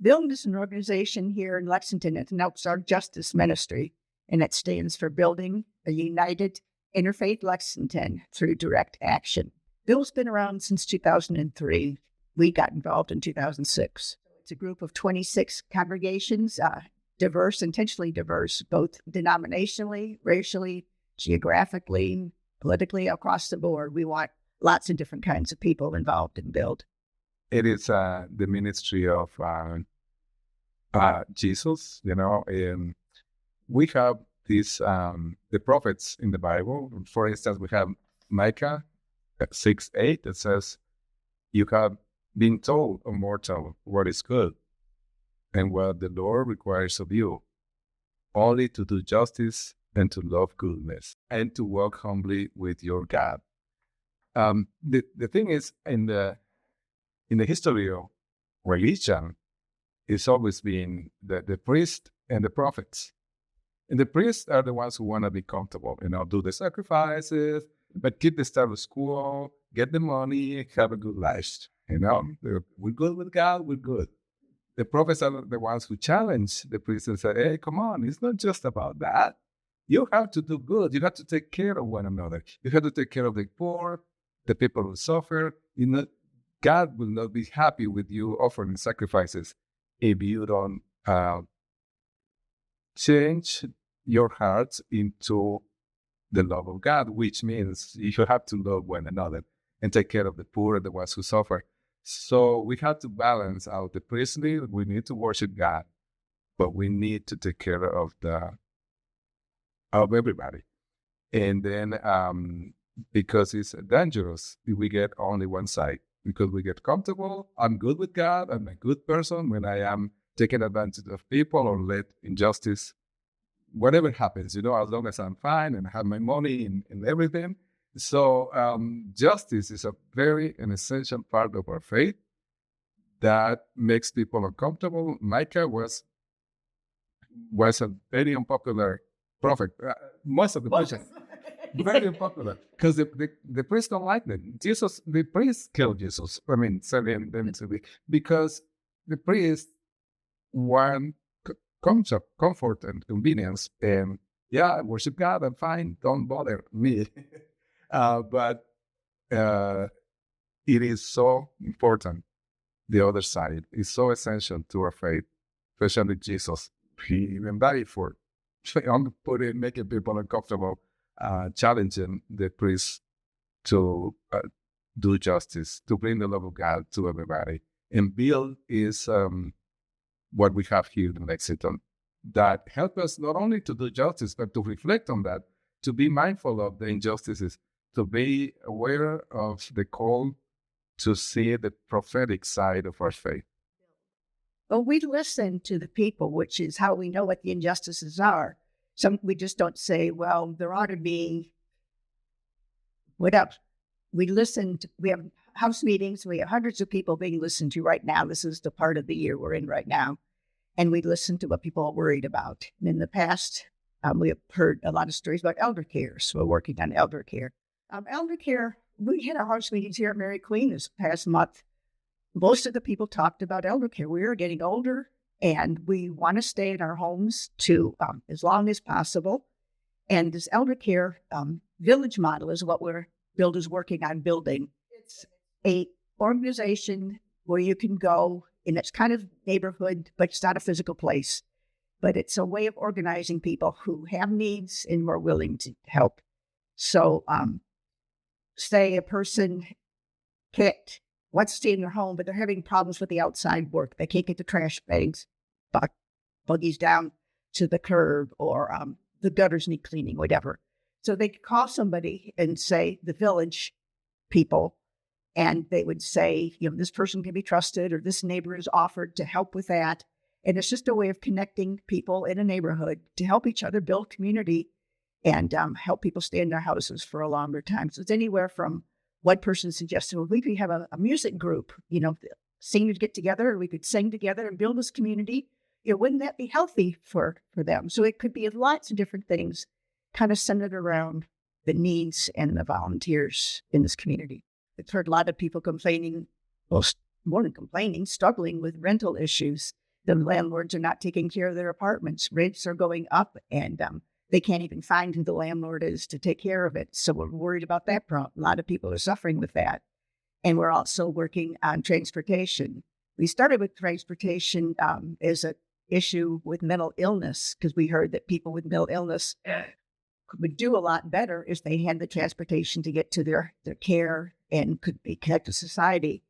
BUILD is an organization here in Lexington. It's our justice ministry, and it stands for Building a United Interfaith Lexington Through Direct Action. BUILD's been around since 2003. We got involved in 2006. It's a group of 26 congregations, diverse, intentionally diverse, both denominationally, racially, geographically, politically, across the board. We want lots of different kinds of people involved in BUILD. It is the ministry of Jesus, and we have these, the prophets in the Bible. For instance, we have Micah 6:8 that says, "You have been told, O mortal, what is good, and what the Lord requires of you, only to do justice and to love goodness, and to walk humbly with your God." The thing is, in the history of religion, it's always been the priest and the prophets. And the priests are the ones who want to be comfortable, do the sacrifices, but keep the status quo, get the money, have a good life. We're good with God, we're good. The prophets are the ones who challenge the priests and say, hey, come on, it's not just about that. You have to do good. You have to take care of one another. You have to take care of the poor, the people who suffer. God will not be happy with you offering sacrifices if you don't change your hearts into the love of God, which means you have to love one another and take care of the poor and the ones who suffer. So we have to balance out the priestly. We need to worship God, but we need to take care of everybody. And then because it's dangerous if we get only one side, because we get comfortable. I'm good with God. I'm a good person. When I am taking advantage of people or let injustice, whatever happens, as long as I'm fine and have my money and everything. So justice is a very an essential part of our faith that makes people uncomfortable. Micah was a very unpopular prophet. Most of the Christians, very unpopular, because the priests don't like them. The priests killed Jesus. Selling them to be, because the priests want comfort and convenience, and worship God, I'm fine, don't bother me. But it is so important. The other side is so essential to our faith, especially Jesus. He even died for making people uncomfortable, challenging the priests to do justice, to bring the love of God to everybody. And BUILD is what we have here in Lexington that help us not only to do justice, but to reflect on that, to be mindful of the injustices, to be aware of the call to see the prophetic side of our faith. Well, we listen to the people, which is how we know what the injustices are. We just don't say, well, there ought to be whatever. We have house meetings. We have hundreds of people being listened to right now. This is the part of the year we're in right now. And we listen to what people are worried about. And in the past, we have heard a lot of stories about elder care. So we're working on elder care. Elder care, we had our house meetings here at Mary Queen this past month. Most of the people talked about elder care. We are getting older, and we want to stay in our homes to as long as possible. And this elder care village model is what BUILD is working on building. It's a organization where you can go, and it's kind of neighborhood, but it's not a physical place. But it's a way of organizing people who have needs and who are willing to help. So, say a person wants to stay in their home, but they're having problems with the outside work. They can't get the trash bags, buggies down to the curb, or the gutters need cleaning, whatever. So they could call somebody and say, the village people, and they would say, this person can be trusted, or this neighbor is offered to help with that. And it's just a way of connecting people in a neighborhood to help each other build community and help people stay in their houses for a longer time. So it's anywhere from one person suggested, well, we could have a music group, seniors get together, and we could sing together and build this community. Wouldn't that be healthy for them? So it could be lots of different things kind of centered around the needs and the volunteers in this community. I've heard a lot of people complaining, well, more than complaining, struggling with rental issues. the landlords are not taking care of their apartments. Rents are going up, and they can't even find who the landlord is to take care of it. So we're worried about that problem. A lot of people are suffering with that. And we're also working on transportation. We started with transportation as an issue with mental illness, because we heard that people with mental illness would do a lot better if they had the transportation to get to their care and could be connected to society.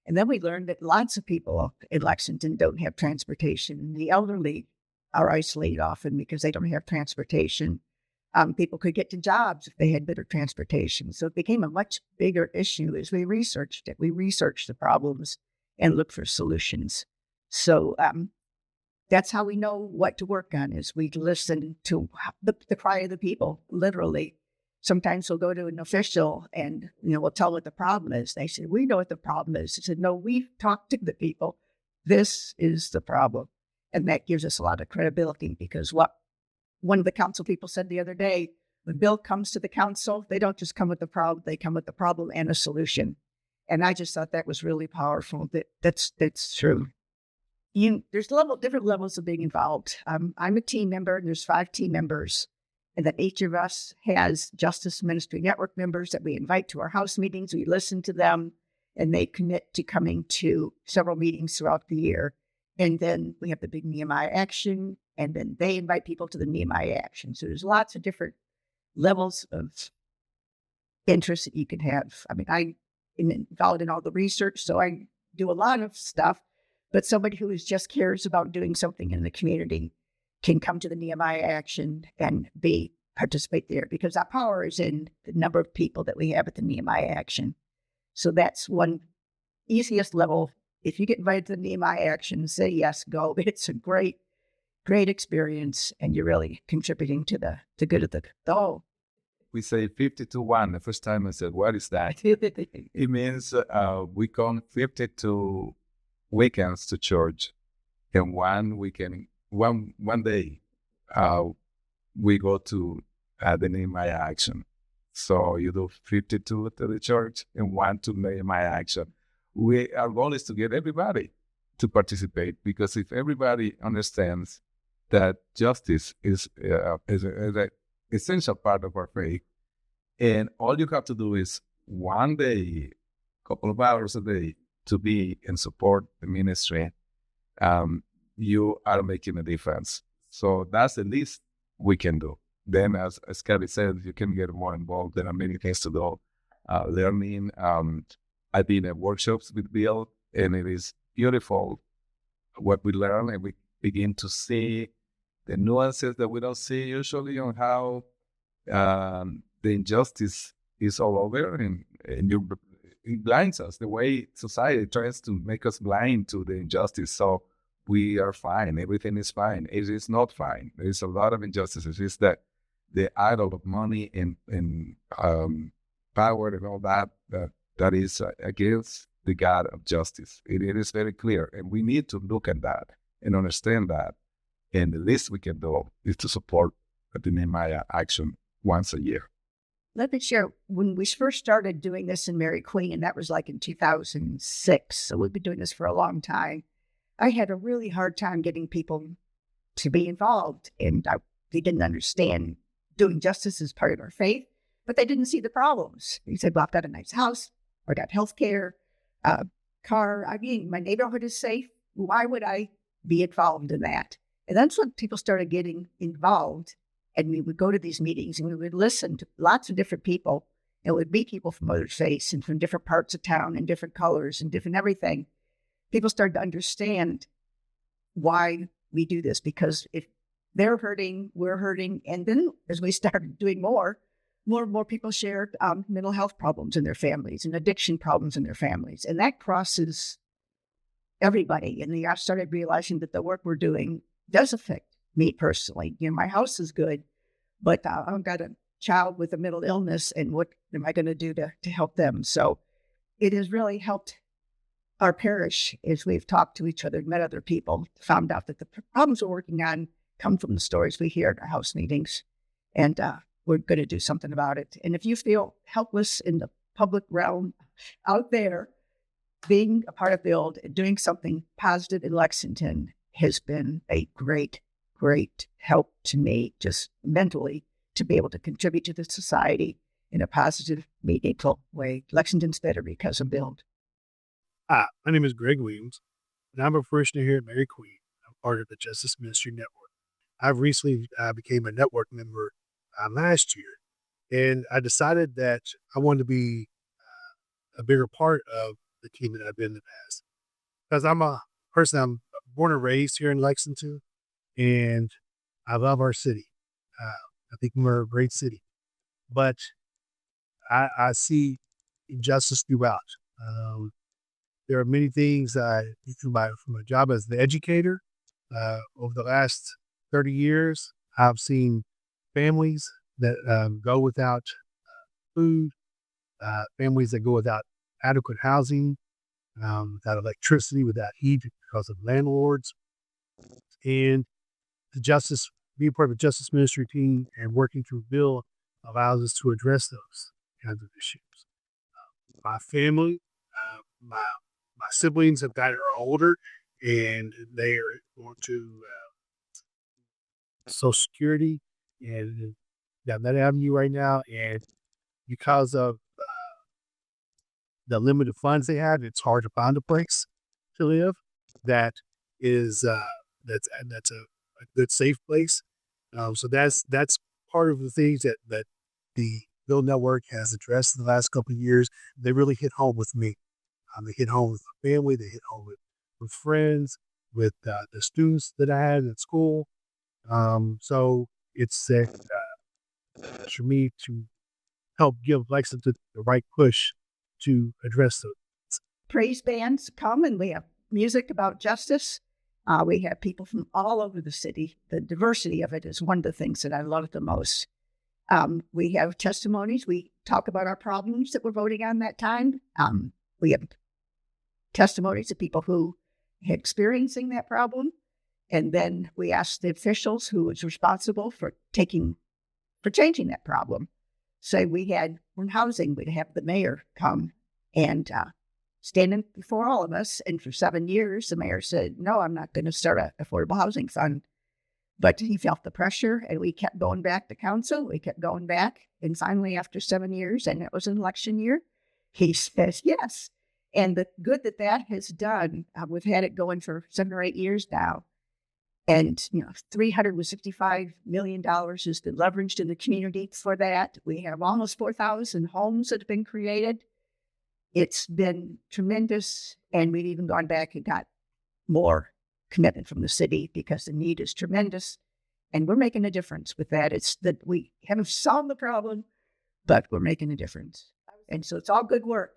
And then we learned that lots of people in Lexington don't have transportation. The elderly are isolated often because they don't have transportation. People could get to jobs if they had better transportation. So it became a much bigger issue as we researched it. We researched the problems and looked for solutions. So that's how we know what to work on, is we listen to the cry of the people, literally. Sometimes we'll go to an official and, we'll tell what the problem is. They say, we know what the problem is. I said, no, we've talked to the people. This is the problem. And that gives us a lot of credibility, because what one of the council people said the other day, when bill comes to the council, they don't just come with the problem, they come with the problem and a solution. And I just thought that was really powerful. That's true. There's different levels of being involved. I'm a team member, and there's 5 team members. And then each of us has Justice Ministry Network members that we invite to our house meetings. We listen to them, and they commit to coming to several meetings throughout the year. And then we have the big Nehemiah Action, and then they invite people to the Nehemiah Action. So there's lots of different levels of interest that you can have. I mean, I'm involved in all the research, so I do a lot of stuff. But somebody who just cares about doing something in the community can come to the Nehemiah Action and participate there, because our power is in the number of people that we have at the Nehemiah Action. So that's one easiest level. If you get invited to the Nehemiah Action, say yes, go. It's a great experience, and you're really contributing to the good of the whole. We say 50-1. The first time I said, what is that? It means we come 52 weekends to church, and one weekend, one day, we go to the Nehemiah Action. So you do 52 to the church and 1 to Nehemiah Action. Our goal is to get everybody to participate, because if everybody understands that justice is an essential part of our faith, and all you have to do is one day, couple of hours a day, to be and support the ministry, you are making a difference. So that's the least we can do. Then, as Kelly said, you can get more involved. There are many things to do. Learning. I've been at workshops with Bill, and it is beautiful what we learn, and we begin to see the nuances that we don't see usually on how the injustice is all over, and it blinds us the way society tries to make us blind to the injustice. So we are fine. Everything is fine. It is not fine. There is a lot of injustices. It's that the idol of money and power and all that is against the God of justice. It is very clear, and we need to look at that and understand that. And the least we can do is to support the Nehemiah Action once a year. Let me share, when we first started doing this in Mary Queen, and that was like in 2006, so we've been doing this for a long time, I had a really hard time getting people to be involved, and they didn't understand doing justice as part of our faith, but they didn't see the problems. They said, well, I've got a nice house, I got health care, car, my neighborhood is safe. Why would I be involved in that? And that's when people started getting involved. And we would go to these meetings, and we would listen to lots of different people, and we'd meet people from other faiths and from different parts of town and different colors and different everything. People started to understand why we do this, because if they're hurting, we're hurting. And then as we started doing more and more people shared mental health problems in their families and addiction problems in their families. And that crosses everybody. And I started realizing that the work we're doing does affect me personally. My house is good, but I've got a child with a mental illness, and what am I going to do to help them? So it has really helped our parish as we've talked to each other, met other people, found out that the problems we're working on come from the stories we hear at our house meetings, and we're going to do something about it. And if you feel helpless in the public realm out there, being a part of BUILD and doing something positive in Lexington has been a great, great help to me, just mentally, to be able to contribute to the society in a positive, meaningful way. Lexington's better because of BUILD. Hi, my name is Greg Williams, and I'm a parishioner here at Mary Queen. I'm part of the Justice Ministry Network. I've recently became a network member last year, and I decided that I wanted to be a bigger part of the team that I've been in the past. Because I'm born and raised here in Lexington, and I love our city. I think we're a great city, but I see injustice throughout. There are many things from my job as the educator. Over the last 30 years, I've seen families that go without food, families that go without adequate housing, without electricity, without heat because of landlords. And being part of the justice ministry team and working through BUILD allows us to address those kinds of issues. My family, my siblings have gotten older, and they are going to Social Security and down that avenue right now. And because of the limited funds they have, it's hard to find a place to live that is that's a good safe place. So that's part of the things that the BUILD Network has addressed in the last couple of years. They really hit home with me. They hit home with my family. They hit home with friends, with the students that I had at school. So it's for me to help give Lexington the right push to address those. Praise bands come and we have music about justice. We have people from all over the city. The diversity of it is one of the things that I love the most. We have testimonies. We talk about our problems that we're voting on that time. We have testimonies of people who are experiencing that problem. And then we ask the officials who was responsible for changing that problem. Say we're in housing, we'd have the mayor come and stand before all of us. And for 7 years, the mayor said, no, I'm not going to start an affordable housing fund. But he felt the pressure, and we kept going back to council. We kept going back. And finally, after 7 years, and it was an election year, he says yes. And the good that has done, we've had it going for 7 or 8 years now. And, $365 million has been leveraged in the community for that. We have almost 4,000 homes that have been created. It's been tremendous. And we've even gone back and got more commitment from the city because the need is tremendous. And we're making a difference with that. It's that we haven't solved the problem, but we're making a difference. And so it's all good work,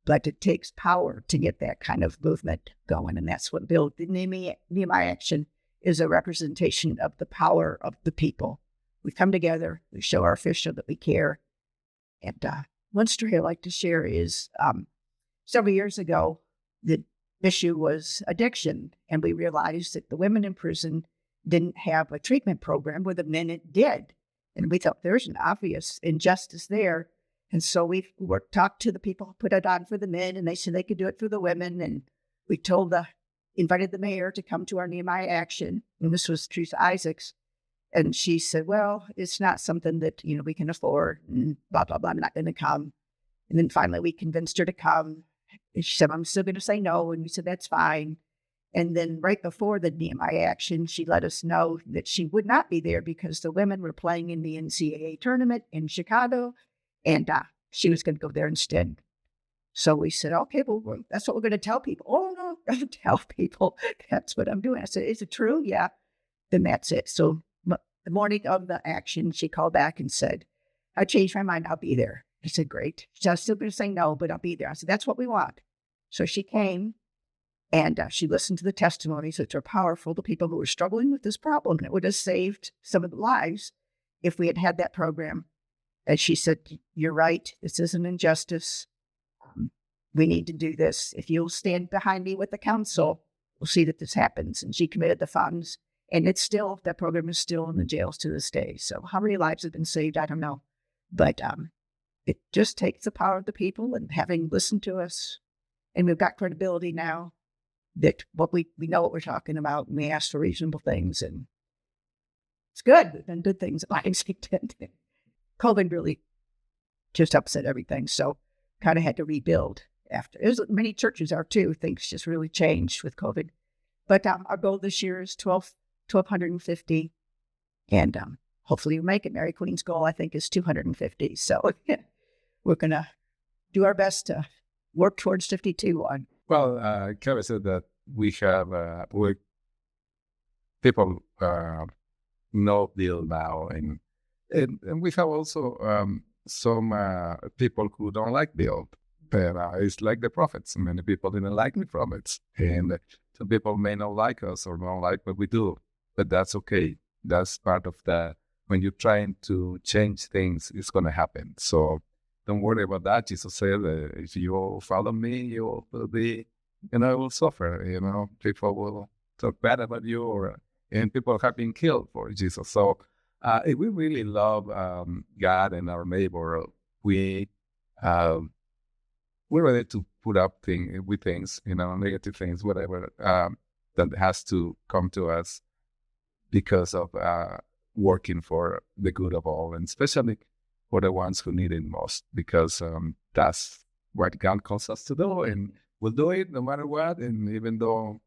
but it takes power to get that kind of movement going. And that's what BUILD Nehemiah Action is, a representation of the power of the people. We come together, we show our official that we care. And one story I'd like to share is several years ago, the issue was addiction. And we realized that the women in prison didn't have a treatment program where the men did. And we thought there's an obvious injustice there. And so we talked to the people who put it on for the men, and they said they could do it for the women. And we invited the mayor to come to our Nehemiah Action. And this was Teresa Isaacs. And she said, well, it's not something that, we can afford, and blah, blah, blah, I'm not going to come. And then finally we convinced her to come. And she said, I'm still going to say no. And we said, that's fine. And then right before the Nehemiah Action, she let us know that she would not be there because the women were playing in the NCAA tournament in Chicago. And she was going to go there instead. So we said, okay, well, that's what we're going to tell people. Oh, no, don't tell people. That's what I'm doing. I said, is it true? Yeah. Then that's it. So the morning of the action, she called back and said, I changed my mind. I'll be there. I said, great. She said, I'm still going to say no, but I'll be there. I said, that's what we want. So she came and she listened to the testimonies, which are powerful, the people who were struggling with this problem. And it would have saved some of the lives if we had had that program. And she said, you're right. This is an injustice. We need to do this. If you'll stand behind me with the council, we'll see that this happens. And she committed the funds. And that program is still in the jails to this day. So how many lives have been saved? I don't know. But it just takes the power of the people and having listened to us. And we've got credibility now. that what we know what we're talking about, and we ask for reasonable things, and it's good. We've done good things at Lexington. COVID really just upset everything, so kind of had to rebuild after. Many churches are too. Things just really changed with COVID. But our goal this year is 1,250, and hopefully we make it. Mary Queen's goal, I think, is 250. So we're going to do our best to work towards 52 on. Well, Kevin said that we have people know BUILD now, and we have also some people who don't like BUILD. But it's like the prophets. Many people didn't like the prophets, and some people may not like us or don't like what we do, but that's okay. That's part of when you're trying to change things, it's going to happen. So don't worry about that. Jesus said, if you follow me, you will be, will suffer. People will talk bad about you, and people have been killed for Jesus. So if we really love God and our neighbor, we're ready to put up with things, negative things, whatever, that has to come to us because of working for the good of all, and especially for the ones who need it most, because that's what God calls us to do, and we'll do it no matter what. And even though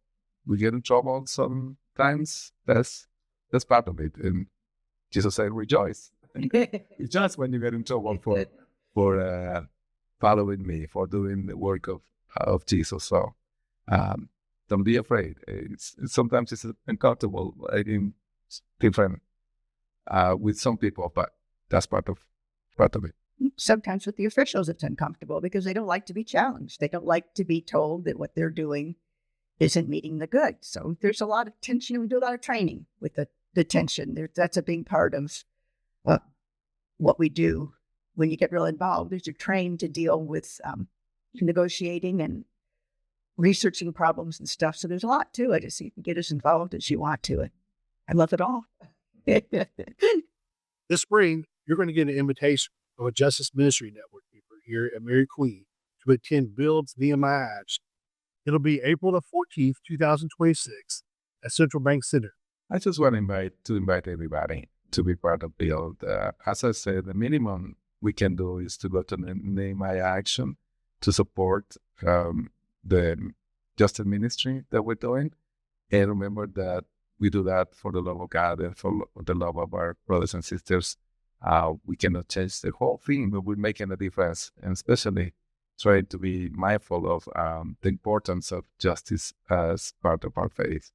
we get in trouble sometimes, that's part of it. And Jesus said, rejoice. Rejoice when you get in trouble for following me, for doing the work of Jesus. So don't be afraid. Sometimes it's uncomfortable, different with some people, but that's part of it. Sometimes with the officials, it's uncomfortable because they don't like to be challenged. They don't like to be told that what they're doing isn't meeting the good. So there's a lot of tension. We do a lot of training with the tension. That's a big part of what we do when you get real involved, is you're trained to deal with negotiating and researching problems and stuff. So there's a lot to it. So you can get as involved as you want to it. I love it all. This spring, you're going to get an invitation of a Justice Ministry Network member here at Mary Queen to attend BUILD Nehemiah Action. It'll be April the 14th, 2026 at Central Bank Center. I just want to invite everybody to be part of BUILD. As I said, the minimum we can do is to go to Nehemiah Action to support the justice ministry that we're doing. And remember that we do that for the love of God and for the love of our brothers and sisters. We cannot change the whole thing, but we're making a difference, and especially trying to be mindful of the importance of justice as part of our faith.